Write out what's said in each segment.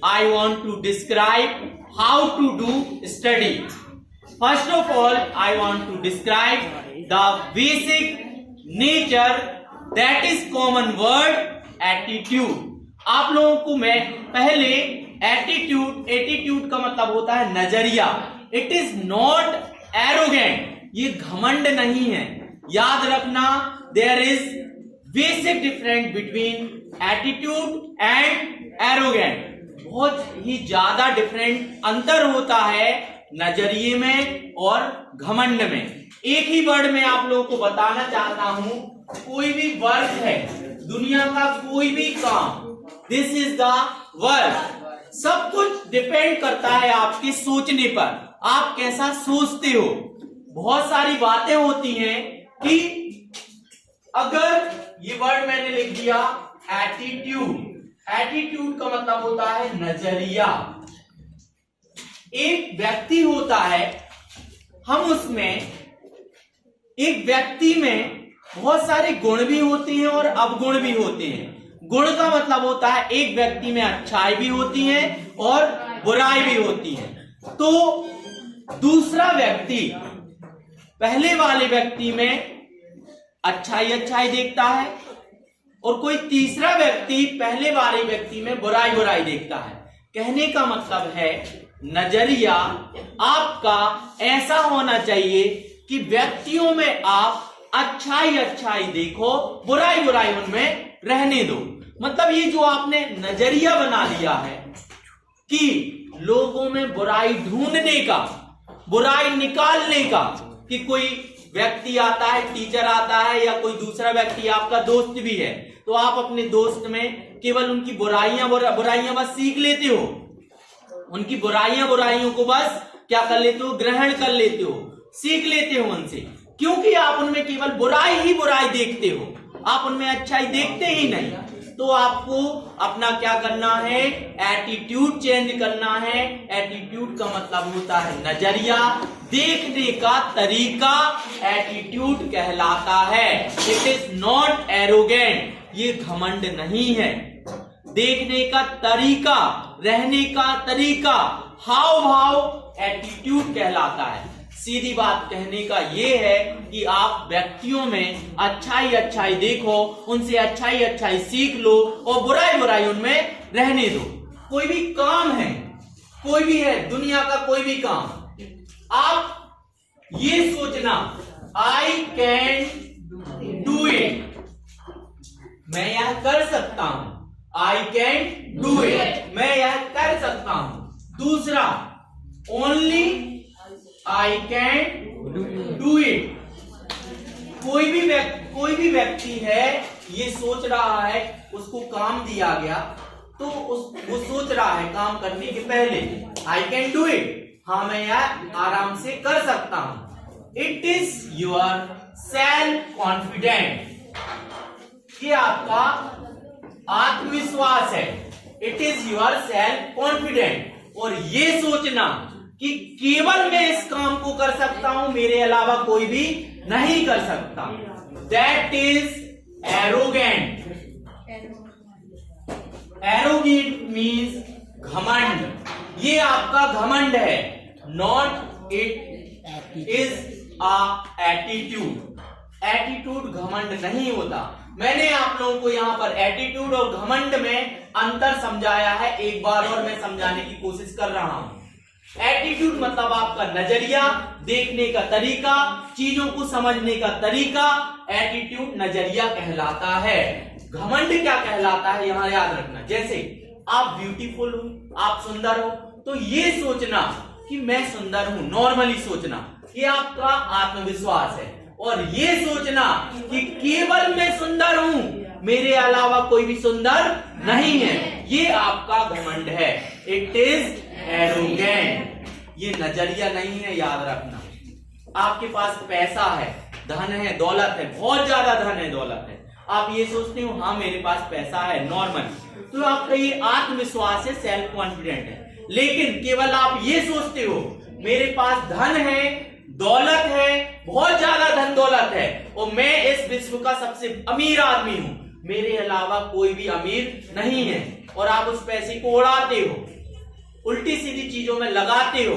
I want to describe how to do study. First of all, I want to describe the basic nature, that is common word attitude. आप लोगों को मैं पहले attitude का मतलब होता है नजरिया. इट इज नॉट एरोगेंट, ये घमंड नहीं है. याद रखना, there is basic difference between attitude and arrogant. बहुत ही ज्यादा डिफरेंट अंतर होता है नजरिए में और घमंड में. एक ही वर्ड में आप लोगों को बताना चाहता हूं, कोई भी वर्क है, दुनिया का कोई भी काम, दिस इज द वर्क. सब कुछ डिपेंड करता है आपके सोचने पर, आप कैसा सोचते हो. बहुत सारी बातें होती हैं कि अगर ये वर्ड मैंने लिख दिया एटीट्यूड, एटीट्यूड का मतलब होता है नजरिया. एक व्यक्ति होता है, हम उसमें एक व्यक्ति में बहुत सारे गुण भी होते हैं और अवगुण भी होते हैं. गुण का मतलब होता है एक व्यक्ति में अच्छाई भी होती है और बुराई भी होती है. तो दूसरा व्यक्ति पहले वाले व्यक्ति में अच्छाई देखता है और कोई तीसरा व्यक्ति पहले वाले व्यक्ति में बुराई देखता है. कहने का मतलब है नजरिया आपका ऐसा होना चाहिए कि व्यक्तियों में आप अच्छाई देखो, बुराई उनमें रहने दो. मतलब ये जो आपने नजरिया बना लिया है कि लोगों में बुराई ढूंढने का, बुराई निकालने का, कि कोई व्यक्ति आता है, टीचर आता है या कोई दूसरा व्यक्ति आपका दोस्त भी है, तो आप अपने दोस्त में केवल उनकी बुराइयां बस सीख लेते हो, उनकी बुराइयों को बस क्या कर लेते हो, ग्रहण कर लेते हो, सीख लेते हो उनसे, क्योंकि आप उनमें केवल बुराई देखते हो, आप उनमें अच्छाई देखते ही नहीं. तो आपको अपना क्या करना है, एटीट्यूड चेंज करना है. एटीट्यूड का मतलब होता है नजरिया, देखने का तरीका एटीट्यूड कहलाता है. इट इज नॉट एरोगेंट, ये घमंड नहीं है. देखने का तरीका, रहने का तरीका, हाव भाव एटीट्यूड कहलाता है. सीधी बात कहने का ये है कि आप व्यक्तियों में अच्छाई देखो, उनसे अच्छाई सीख लो और बुराई उनमें रहने दो. कोई भी काम है, कोई भी है, दुनिया का कोई भी काम, आप ये सोचना आई कैन डू इट, मैं यह कर सकता हूं. आई कैन डू इट, मैं यह कर सकता हूं. दूसरा, only I can do it. कोई भी व्यक्ति है, ये सोच रहा है, उसको काम दिया गया, तो वो सोच रहा है काम करने के पहले आई कैन डू इट, हाँ मैं यह आराम से कर सकता हूं. It is your self confident, ये आपका आत्मविश्वास है. It is your self confident. और ये सोचना कि केवल मैं इस काम को कर सकता हूं, मेरे अलावा कोई भी नहीं कर सकता, that is arrogant. Arrogant means घमंड, ये आपका घमंड है. Not it is a attitude. Attitude घमंड नहीं होता. मैंने आप लोगों को यहां पर एटीट्यूड और घमंड में अंतर समझाया है, एक बार और मैं समझाने की कोशिश कर रहा हूं. एटीट्यूड मतलब आपका नजरिया, देखने का तरीका, चीजों को समझने का तरीका, एटीट्यूड नजरिया कहलाता है. घमंड क्या कहलाता है, यहां याद रखना. जैसे आप ब्यूटीफुल हो, आप सुंदर हो, तो ये सोचना कि मैं सुंदर हूं, नॉर्मली सोचना, ये आपका आत्मविश्वास है. और ये सोचना कि केवल मैं सुंदर हूं, मेरे अलावा कोई भी सुंदर नहीं है, ये आपका घमंड है. इट इज एरोगेंट, ये नजरिया नहीं है. याद रखना, आपके पास पैसा है, धन है, दौलत है, बहुत ज्यादा धन है, दौलत है, आप ये सोचते हो हाँ मेरे पास पैसा है नॉर्मल, तो आपका ये आत्मविश्वास है, सेल्फ कॉन्फिडेंट है. लेकिन केवल आप ये सोचते हो मेरे पास धन है, दौलत है, बहुत ज्यादा धन दौलत है और मैं इस विश्व का सबसे अमीर आदमी हूं, मेरे अलावा कोई भी अमीर नहीं है, और आप उस पैसे को उड़ाते हो, उल्टी सीधी चीजों में लगाते हो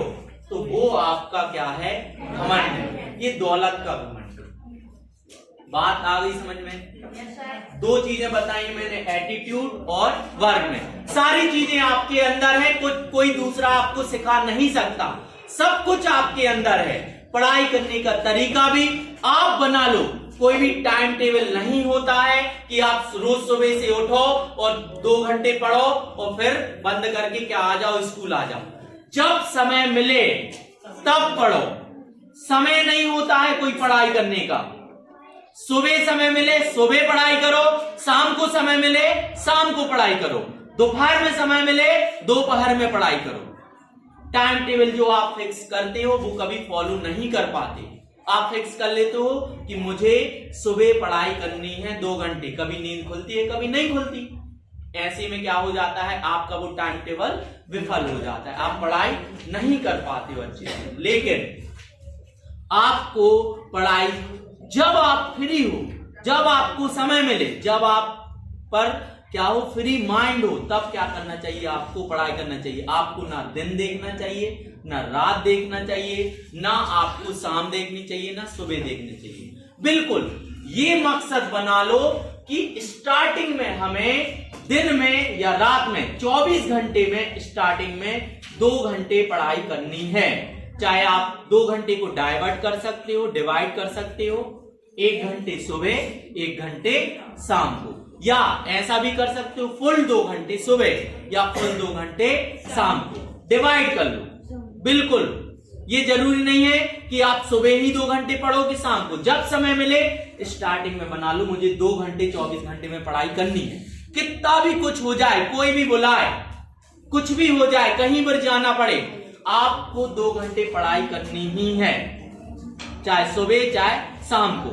तो वो आपका क्या है, घमंड है। ये दौलत का घमंड। बात आ गई समझ में? दो चीजें बताई मैंने, एटीट्यूड और वर्क में। सारी चीजें आपके अंदर है, कोई दूसरा आपको सिखा नहीं सकता, सब कुछ आपके अंदर है। पढ़ाई करने का तरीका भी आप बना लो। कोई भी टाइम टेबल नहीं होता है कि आप रोज सुबह से उठो और 2 घंटे पढ़ो और फिर बंद करके क्या आ जाओ, स्कूल आ जाओ। जब समय मिले तब पढ़ो। समय नहीं होता है कोई पढ़ाई करने का। सुबह समय मिले सुबह पढ़ाई करो, शाम को समय मिले शाम को पढ़ाई करो, दोपहर में समय मिले दोपहर में पढ़ाई करो। टाइम टेबल जो आप फिक्स करते हो वो कभी फॉलो नहीं कर पाते। आप फिक्स कर लेते हो कि मुझे सुबह पढ़ाई करनी है 2 घंटे, कभी नींद खुलती है कभी नहीं खुलती। ऐसे में क्या हो जाता है, आपका वो टाइम टेबल विफल हो जाता है, आप पढ़ाई नहीं कर पाते हो अच्छे से। लेकिन आपको पढ़ाई जब आप फ्री हो, जब आपको समय मिले, जब आप पर क्या हो, फ्री माइंड हो, तब क्या करना चाहिए, आपको पढ़ाई करना चाहिए। आपको ना दिन देखना चाहिए, ना रात देखना चाहिए, ना आपको शाम देखनी चाहिए, ना सुबह देखनी चाहिए। बिल्कुल ये मकसद बना लो कि स्टार्टिंग में हमें दिन में या रात में 24 घंटे में स्टार्टिंग में 2 घंटे पढ़ाई करनी है। चाहे आप 2 घंटे को डाइवर्ट कर सकते हो, डिवाइड कर सकते हो, 1 घंटे सुबह 1 घंटे शाम को, या ऐसा भी कर सकते हो फुल 2 घंटे सुबह या फुल 2 घंटे शाम को, डिवाइड कर लो। बिल्कुल ये जरूरी नहीं है कि आप सुबह ही 2 घंटे पढ़ो कि शाम को, जब समय मिले स्टार्टिंग में बना लो मुझे 2 घंटे 24 घंटे में पढ़ाई करनी है। कितना भी कुछ हो जाए, कोई भी बुलाए, कुछ भी हो जाए, कहीं पर जाना पड़े, आपको 2 घंटे पढ़ाई करनी ही है, चाहे सुबह चाहे शाम को।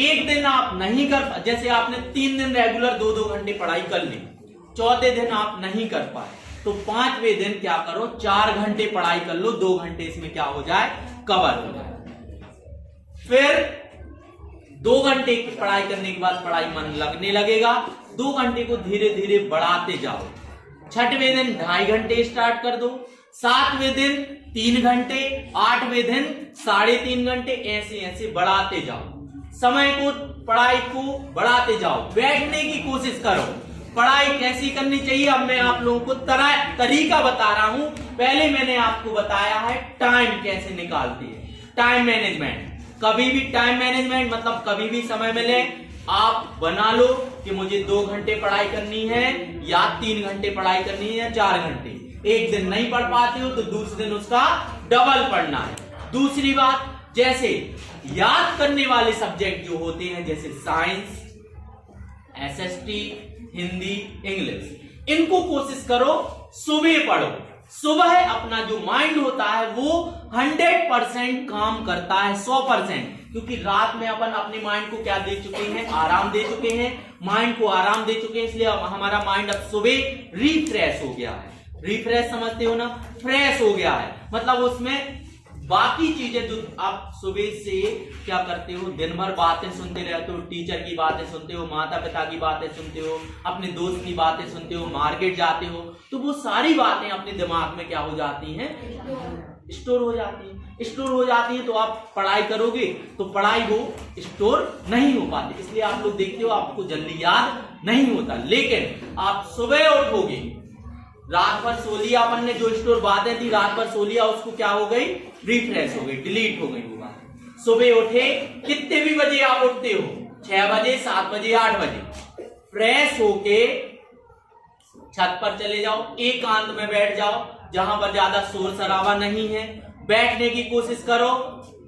एक दिन आप नहीं कर, जैसे आपने 3 दिन रेगुलर 2-2 घंटे पढ़ाई कर ली, चौथे दिन आप नहीं कर पाए तो 5वें दिन क्या करो, 4 घंटे पढ़ाई कर लो, 2 घंटे इसमें क्या हो जाए, कवर हो जाए। फिर 2 घंटे की पढ़ाई करने के बाद पढ़ाई मन लगने लगेगा, 2 घंटे को धीरे धीरे बढ़ाते जाओ। 6वें दिन 2.5 घंटे स्टार्ट कर दो, 7वें दिन 3 घंटे, 8वें दिन 3.5 घंटे, ऐसे ऐसे बढ़ाते जाओ। समय को, पढ़ाई को बढ़ाते जाओ, बैठने की कोशिश करो। पढ़ाई कैसी करनी चाहिए, अब मैं आप लोगों को तरीका बता रहा हूं। पहले मैंने आपको बताया है टाइम कैसे निकालती है, टाइम मैनेजमेंट। कभी भी टाइम मैनेजमेंट मतलब कभी भी समय मिले आप बना लो कि मुझे 2 घंटे पढ़ाई करनी है या 3 घंटे पढ़ाई करनी है या 4 घंटे। एक दिन नहीं पढ़ पाते हो तो दूसरे दिन उसका डबल पढ़ना है। दूसरी बात, जैसे याद करने वाले सब्जेक्ट जो होते हैं जैसे साइंस, एसएसटी, हिंदी, इंग्लिश, इनको कोशिश करो सुबह पढ़ो। सुबह अपना जो माइंड होता है वो 100% काम करता है, 100%, क्योंकि रात में अपन अपने माइंड को क्या दे चुके हैं, आराम दे चुके हैं, माइंड को आराम दे चुके हैं, इसलिए हमारा माइंड अब सुबह रिफ्रेश हो गया है। रिफ्रेश समझते हो ना, फ्रेश हो गया है, मतलब उसमें बाकी चीजें जो आप सुबह से क्या करते हो, दिन भर बातें सुनते रहते हो, टीचर की बातें सुनते हो, माता पिता की बातें सुनते हो, अपने दोस्त की बातें सुनते हो, मार्केट जाते हो, तो वो सारी बातें अपने दिमाग में क्या हो जाती हैं, स्टोर हो जाती हैं। स्टोर हो जाती हैं तो आप पढ़ाई करोगे तो पढ़ाई वो स्टोर नहीं हो पाती, इसलिए आप लोग देखते हो आपको जल्दी याद नहीं होता। लेकिन आप सुबह उठोगे, रात भर सो लिया, अपन ने जो स्टोर बातें थी रात भर सो लिया, उसको क्या हो गई, रिफ्रेश हो गई, डिलीट हो गई वो बात। सुबह उठे, कितने भी बजे आप उठते हो, 6 बजे, 7 बजे, 8 बजे, फ्रेश होके छत पर चले जाओ, एकांत में बैठ जाओ जहां पर ज्यादा शोर शराबा नहीं है, बैठने की कोशिश करो।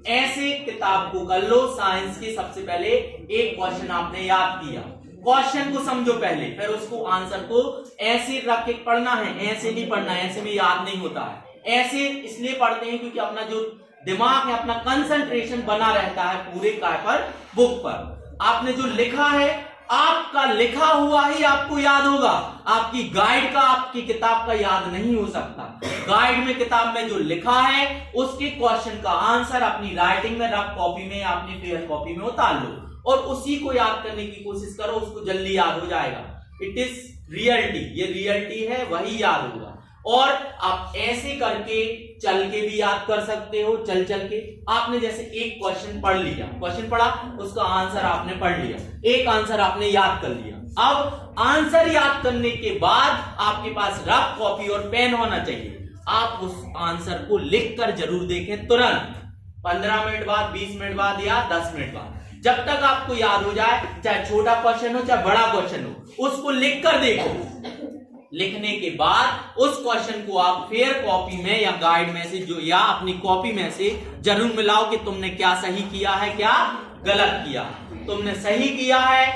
ऐसे किताब को कर लो, साइंस की सबसे पहले एक क्वेश्चन आपने याद किया, क्वेश्चन को समझो पहले, फिर उसको आंसर को ऐसे रख के पढ़ना है, ऐसे नहीं पढ़ना है, ऐसे में याद नहीं होता है। ऐसे इसलिए पढ़ते हैं क्योंकि अपना जो दिमाग है, अपना कंसंट्रेशन बना रहता है पूरे काय पर, बुक पर। आपने जो लिखा है, आपका लिखा हुआ ही आपको याद होगा, आपकी गाइड का, आपकी किताब का याद नहीं हो सकता। गाइड में, किताब में जो लिखा है उसके क्वेश्चन का आंसर अपनी राइटिंग में, रफ कॉपी में, अपनी फेयर कॉपी में उतार लो और उसी को याद करने की कोशिश करो, उसको जल्दी याद हो जाएगा। इट इज रियलिटी, ये रियलिटी है, वही याद होगा। और आप ऐसे करके चल के भी याद कर सकते हो। चल के आपने जैसे एक क्वेश्चन पढ़ लिया, क्वेश्चन पढ़ा, उसका आंसर आपने पढ़ लिया, एक आंसर आपने याद कर लिया। अब आंसर याद करने के बाद आपके पास रफ कॉपी और पेन होना चाहिए। आप उस आंसर को लिख कर जरूर देखें तुरंत, 15 मिनट बाद, 20 मिनट बाद या 10 मिनट बाद, जब तक आपको याद हो जाए, चाहे छोटा क्वेश्चन हो चाहे बड़ा क्वेश्चन हो, उसको लिख कर देखो। लिखने के बाद उस क्वेश्चन को आप फेयर कॉपी में या गाइड में से जो या अपनी कॉपी में से जरूर मिलाओ कि तुमने क्या सही किया है, क्या गलत किया। तुमने सही किया है,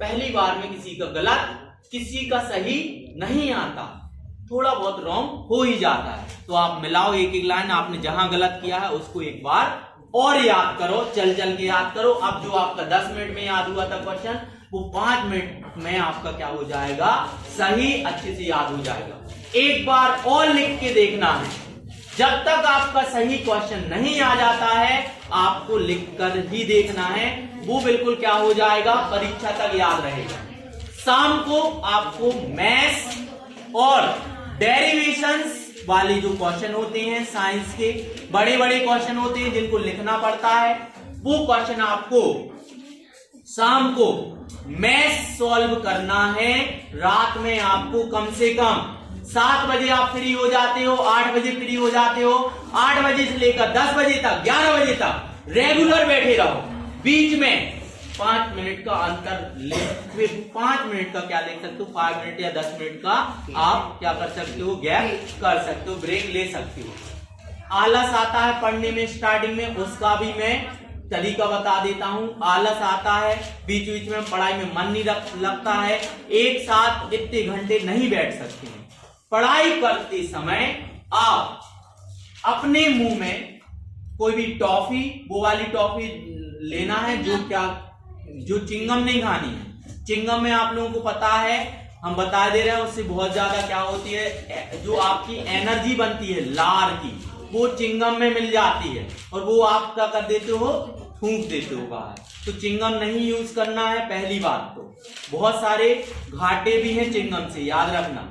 पहली बार में किसी का गलत, किसी का सही नहीं आता, थोड़ा बहुत रॉन्ग हो ही जाता है। तो आप मिलाओ एक एक लाइन, आपने जहां गलत किया है उसको एक बार और याद करो, चल के याद करो। अब जो आपका 10 मिनट में याद हुआ था क्वेश्चन, वो 5 मिनट में आपका क्या हो जाएगा, सही अच्छे से याद हो जाएगा। एक बार और लिख के देखना है, जब तक आपका सही क्वेश्चन नहीं आ जाता है आपको लिख कर ही देखना है, वो बिल्कुल क्या हो जाएगा, परीक्षा तक याद रहेगा। शाम को आपको मैथ्स और डेरिवेशंस वाले जो क्वेश्चन होते हैं, साइंस के बड़े बड़े क्वेश्चन होते हैं जिनको लिखना पड़ता है, वो क्वेश्चन आपको शाम को मैथ्स सॉल्व करना है। रात में आपको कम से कम 7 बजे आप फ्री हो जाते हो, 8 बजे फ्री हो जाते हो, 8 बजे से लेकर 10 बजे तक, 11 बजे तक रेगुलर बैठे रहो। बीच में 5 मिनट का अंतर ले, 5 मिनट का क्या ले सकते हो, 5 मिनट या 10 मिनट का आप क्या कर सकते हो, गैप कर सकते हो, ब्रेक ले सकते हो। आलस आता है पढ़ने में स्टार्टिंग में, उसका भी मैं तरीका बता देता हूं। आलस आता है, बीच बीच में पढ़ाई में मन नहीं लगता है, एक साथ इतने घंटे नहीं बैठ सकते हैं। पढ़ाई करते समय आप अपने मुंह में कोई भी टॉफी, वो वाली टॉफी लेना है जो चिंगम नहीं खानी है। चिंगम में आप लोगों को पता है, हम बता दे रहे हैं, उससे बहुत ज्यादा क्या होती है, जो आपकी एनर्जी बनती है लार की, वो चिंगम में मिल जाती है, और वो आप क्या कर देते हो, फूंक देते हो बाहर। तो चिंगम नहीं यूज करना है, पहली बात। तो बहुत सारे घाटे भी हैं चिंगम से, याद रखना।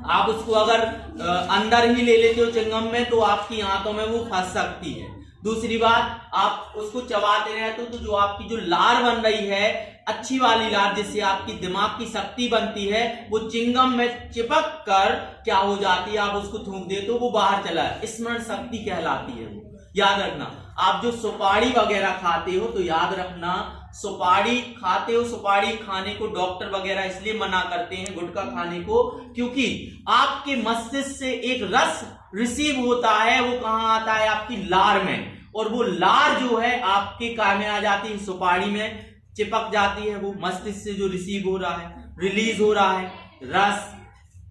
आप उसको अगर अंदर ही ले लेते हो चिंगम में, तो आपकी आंतों में वो फंस सकती है। दूसरी बात, आप उसको चबाते रहते हो तो जो आपकी जो लार बन रही है, अच्छी वाली लार, जिससे आपकी दिमाग की शक्ति बनती है, वो चिंगम में चिपक कर क्या हो जाती है, आप उसको थूक देते हो, वो बाहर चला है, स्मरण शक्ति कहलाती है वो। याद रखना। आप जो सुपारी वगैरह खाते हो, तो याद रखना, सुपारी खाते हो, सुपारी खाने को डॉक्टर वगैरह इसलिए मना करते हैं गुटखा खाने को, क्योंकि आपके मस्तिष्क से एक रस रिसीव होता है, वो कहां आता है, आपकी लार में, और वो लार जो है आपके कान में आ जाती है, सुपारी में चिपक जाती है, वो मस्तिष्क से जो रिसीव हो रहा है, रिलीज हो रहा है रस,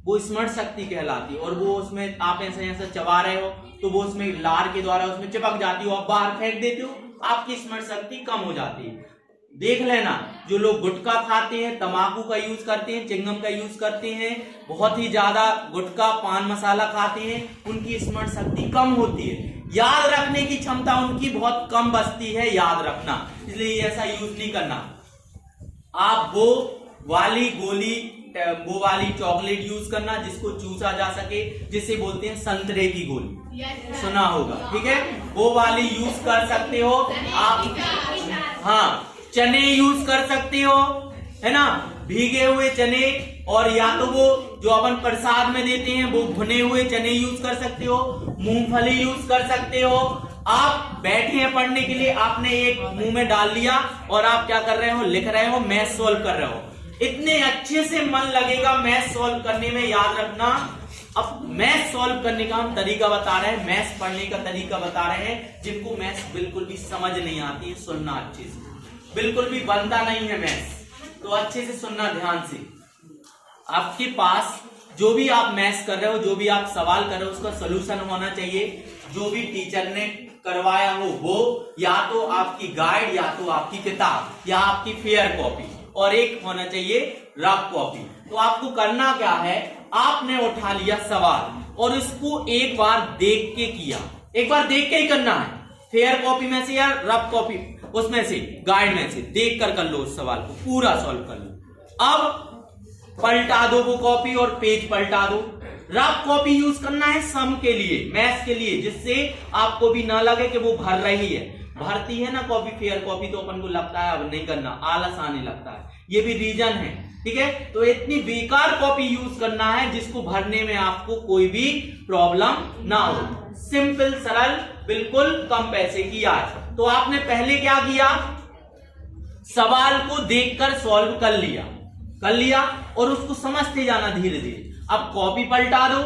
वो स्मरण शक्ति कहलाती है। और वो उसमें आप ऐसे ऐसा चबा रहे हो तो वो उसमें लार के द्वारा उसमें चिपक जाती हो, आप बाहर फेंक देते हो, आपकी स्मरण शक्ति कम हो जाती है। देख लेना, जो लोग गुटखा खाते हैं, तंबाकू का यूज करते हैं, चिंगम का यूज करते हैं, बहुत ही ज्यादा गुटखा पान मसाला खाते हैं, उनकी स्मरण शक्ति कम होती है, याद रखने की क्षमता उनकी बहुत कम बचती है, याद रखना। इसलिए ऐसा यूज नहीं करना। आप वो वाली गोली, वो वाली चॉकलेट यूज करना जिसको चूसा जा सके, जिसे बोलते हैं संतरे की गोली, सुना होगा, ठीक है, वो वाली यूज कर सकते हो आप। हाँ, चने यूज कर सकते हो, है ना, भीगे हुए चने, और या तो वो जो अपन प्रसाद में देते हैं वो भुने हुए चने यूज कर सकते हो, मूंगफली यूज कर सकते हो। आप बैठे हैं पढ़ने के लिए, आपने एक मुंह में डाल लिया और आप क्या कर रहे हो, लिख रहे हो, मैथ सॉल्व कर रहे हो, इतने अच्छे से मन लगेगा मैथ सॉल्व करने में। याद रखना, अब मैथ सॉल्व करने का हम तरीका बता रहे हैं, मैथ्स पढ़ने का तरीका बता रहे हैं। जिनको मैथ्स बिल्कुल भी समझ नहीं आती है, सुनना अच्छे से, बिल्कुल भी बनता नहीं है मैथ्स, तो अच्छे से सुनना ध्यान से। आपके पास जो भी आप मैथ्स कर रहे हो, जो भी आप सवाल कर रहे हो, उसका सोल्यूशन होना चाहिए। जो भी टीचर ने करवाया हो वो, या तो आपकी गाइड, या तो आपकी किताब, या आपकी फेयर कॉपी, और एक होना चाहिए रफ कॉपी। तो आपको करना क्या है, आपने उठा लिया सवाल और इसको एक बार देख के किया, एक बार देख के ही करना है, फेयर कॉपी में से या रफ कॉपी उसमें से, गाइड में से देख कर लो उस सवाल को, पूरा सॉल्व कर लो। अब पलटा दो वो कॉपी और पेज पलटा दो, रफ कॉपी यूज करना है सम के लिए, मैथ्स के लिए, जिससे आपको भी ना लगे कि वो भर रही है। भरती है ना कॉपी, फेयर कॉपी, तो अपन को लगता है अब नहीं करना, आलस आने लगता है, ये भी रीजन है। ठीक है, तो इतनी बेकार कॉपी यूज करना है जिसको भरने में आपको कोई भी प्रॉब्लम ना हो, सिंपल सरल, बिल्कुल कम पैसे की आज। तो आपने पहले क्या किया, सवाल को देखकर सॉल्व कर लिया और उसको समझते जाना धीरे धीरे। अब कॉपी पलटा दो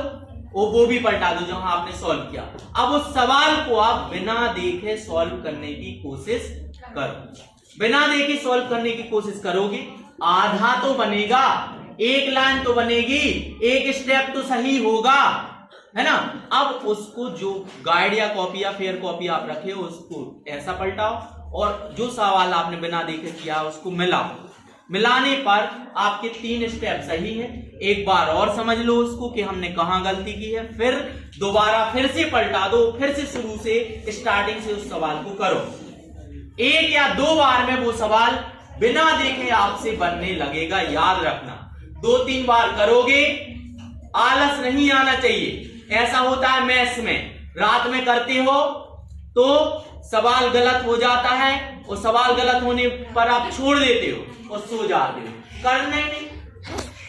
और वो भी पलटा दो जहां आपने सॉल्व किया। अब उस सवाल को आप बिना देखे सॉल्व करने की कोशिश करो। बिना देखे सॉल्व करने की कोशिश करोगे, आधा तो बनेगा, एक लाइन तो बनेगी, एक स्टेप तो सही होगा, है ना। अब उसको जो गाइड या कॉपी या फेयर कॉपी आप रखे हो उसको ऐसा पलटाओ और जो सवाल आपने बिना देखे किया उसको मिलाओ। मिलाने पर आपके 3 स्टेप सही है। एक बार और समझ लो उसको कि हमने कहां गलती की है, फिर दोबारा फिर से पलटा दो, फिर से शुरू से स्टार्टिंग से उस सवाल को करो। 1 या 2 बार में वो सवाल बिना देखे आपसे बनने लगेगा, याद रखना। 2-3 बार करोगे, आलस नहीं आना चाहिए। ऐसा होता है मैथ्स में, रात में करते हो तो सवाल गलत हो जाता है और सवाल गलत होने पर आप छोड़ देते हो और सो जाते हो, करना ही नहीं,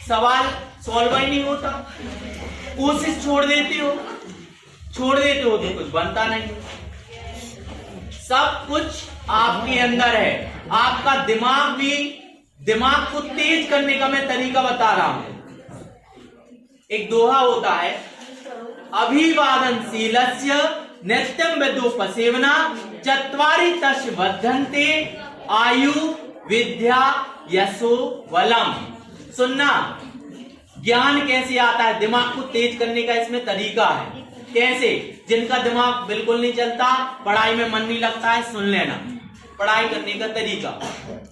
सवाल सॉल्व ही नहीं होता, कोशिश छोड़ देते हो तो कुछ बनता नहीं। सब कुछ आपके अंदर है, आपका दिमाग को तेज करने का मैं तरीका बता रहा हूं। एक दोहा होता है, अभिवादनशीलस्य नित्यं विदुपसेवना चत्वारि तस्य वर्धन्ते आयु विद्या यशो बलम। सुनना, ज्ञान कैसे आता है, दिमाग को तेज करने का इसमें तरीका है। कैसे? जिनका दिमाग बिल्कुल नहीं चलता, पढ़ाई में मन नहीं लगता है, सुन लेना पढ़ाई करने का तरीका।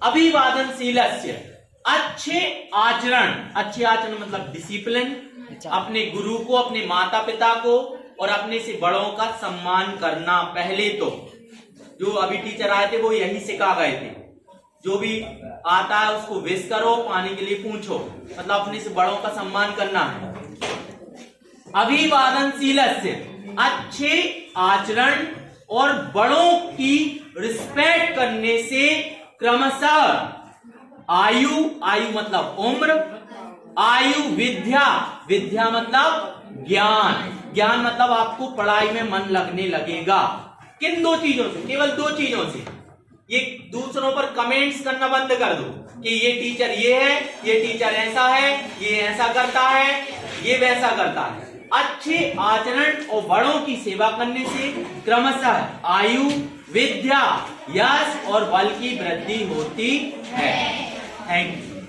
अभिवादनशीलस्य, अच्छे आचरण मतलब डिसिप्लिन, अपने गुरु को, अपने माता पिता को और अपने से बड़ों का सम्मान करना। पहले तो जो अभी टीचर आए थे वो यही सिखा गए थे, जो भी आता है उसको विश करो, पानी के लिए पूछो, मतलब अपने से बड़ों का सम्मान करना है। अभिवादनशीलस्य, अच्छे आचरण और बड़ों की रिस्पेक्ट करने से क्रमशः आयु मतलब उम्र, आयु विद्या मतलब ज्ञान मतलब आपको पढ़ाई में मन लगने लगेगा। किन 2 चीजों से? केवल 2 चीजों से। ये दूसरों पर कमेंट्स करना बंद कर दो कि ये टीचर ये है, ये टीचर ऐसा है, ये ऐसा करता है, ये वैसा करता है। अच्छे आचरण और बड़ों की सेवा करने से क्रमशः आयु, विद्या, यश और बल की वृद्धि होती है। Thank you.